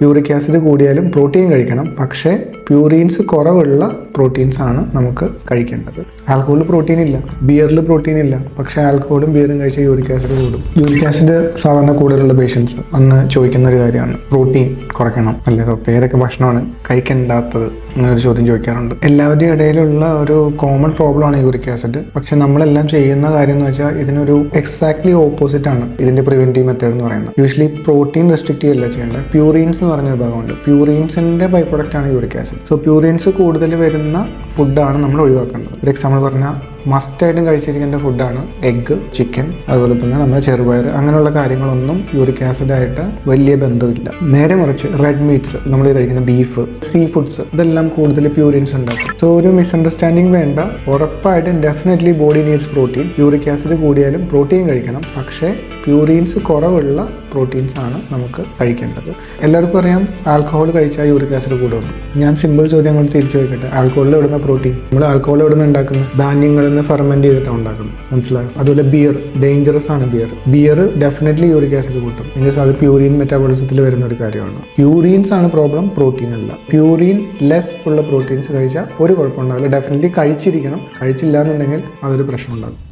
Uric acid കൂടിയാലും protein കഴിക്കണം, പക്ഷേ പ്യൂറീൻസ് കുറവുള്ള പ്രോട്ടീൻസ് ആണ് നമുക്ക് കഴിക്കേണ്ടത്. ആൽക്കഹോളിൽ പ്രോട്ടീൻ ഇല്ല, ബിയറിൽ പ്രോട്ടീൻ ഇല്ല, പക്ഷേ ആൽക്കഹോളും ബിയറും കഴിച്ചാൽ യൂറിക് ആസിഡ് കൂടും. യൂറിക് ആസിഡ് സാധാരണ കൂടുതലുള്ള പേഷ്യൻസ് അന്ന് ചോദിക്കുന്ന ഒരു കാര്യമാണ്, പ്രോട്ടീൻ കുറയ്ക്കണം അല്ലേ ഡോക്ടർ, ഏതൊക്കെ ഭക്ഷണമാണ് കഴിക്കേണ്ടാത്തത് അങ്ങനൊരു ചോദ്യം ചോദിക്കാറുണ്ട്. എല്ലാവരുടെയും ഇടയിലുള്ള ഒരു കോമൺ പ്രോബ്ലമാണ് യൂറിക് ആസിഡ്. പക്ഷെ നമ്മളെല്ലാം ചെയ്യുന്ന കാര്യം എന്ന് വെച്ചാൽ ഇതിനൊരു എക്സാക്ട്ലി ഓപ്പോസിറ്റ് ആണ് ഇതിന്റെ പ്രിവെന്റീവ് മെത്തേഡ് എന്ന് പറയുന്നത്. യൂഷ്വലി പ്രോട്ടീൻ റെസ്ട്രിക്റ്റ് ചെയ്യല്ല ചെയ്യേണ്ടത്, പ്യൂറീൻസ് എന്ന് പറഞ്ഞ വിഭാഗമുണ്ട്. പ്യൂറീൻസിന്റെ ബൈ പ്രൊഡക്റ്റ് ആണ് യൂറിക് ആസിഡ്. സോ പ്യൂറീൻസ് കൂടുതൽ വരുന്ന ഫുഡാണ് നമ്മൾ ഒഴിവാക്കേണ്ടത്. ഒരു എക്സാമ്പിൾ പറഞ്ഞാൽ മസ്റ്റായിട്ടും കഴിച്ചിരിക്കേണ്ട ഫുഡാണ് എഗ്ഗ്, ചിക്കൻ, അതുപോലെ തന്നെ നമ്മുടെ ചെറുപയർ, അങ്ങനെയുള്ള കാര്യങ്ങളൊന്നും യൂറിക് ആസിഡായിട്ട് വലിയ ബന്ധമില്ല. നേരെ മറിച്ച് റെഡ് മീറ്റ്സ്, നമ്മൾ കഴിക്കുന്ന ബീഫ്, സീ ഫുഡ്സ്, ഇതെല്ലാം കൂടുതൽ പ്യൂറിൻസ് ഉണ്ടാക്കും. സോ ഒരു മിസ്അണ്ടർസ്റ്റാൻഡിങ് വേണ്ട. ഉറപ്പായിട്ടും definitely body needs protein. Uric acid കൂടിയാലും പ്രോട്ടീൻ കഴിക്കണം, പക്ഷേ പ്യൂറീൻസ് കുറവുള്ള പ്രോട്ടീൻസ് ആണ് നമുക്ക് കഴിക്കേണ്ടത്. എല്ലാവർക്കും അറിയാം ആൽക്കഹോൾ കഴിച്ചാൽ യൂറിക് ആസിഡ് കൂടുമെന്ന്. ഞാൻ സിമ്പിൾ ചോദ്യം കൊണ്ട് തിരിച്ചു ചോദിക്കട്ടെ, ആൽക്കഹോളിൽ എവിടുന്ന പ്രോട്ടീൻ? നമ്മൾ ആൽക്കഹോൾ എവിടെ നിന്ന് ഉണ്ടാക്കുന്നത്? ധാന്യങ്ങളിൽ നിന്ന് ഫെർമെന്റ് ചെയ്തിട്ടാണ് ഉണ്ടാക്കുന്നത്, മനസ്സിലാകും. അതുപോലെ ബിയർ ഡേഞ്ചറസ് ആണ്. ബിയർ ഡെഫിനറ്റ്ലി യൂറിക് ആസിഡ് കൂട്ടും. മീൻസ് അത് പ്യൂറിൻ മെറ്റാബോളിസത്തിൽ വരുന്ന ഒരു കാര്യമാണ്. പ്യൂറീൻസ് ആണ് പ്രോബ്ലം, പ്രോട്ടീൻ അല്ല. പ്യൂറിൻ ലെസ് ഉള്ള പ്രോട്ടീൻസ് കഴിച്ചാൽ ഒരു കുഴപ്പമുണ്ടാവില്ല. ഡെഫിനറ്റ്ലി കഴിച്ചിരിക്കണം. കഴിച്ചില്ല എന്നുണ്ടെങ്കിൽ അതൊരു പ്രശ്നം ഉണ്ടാകും.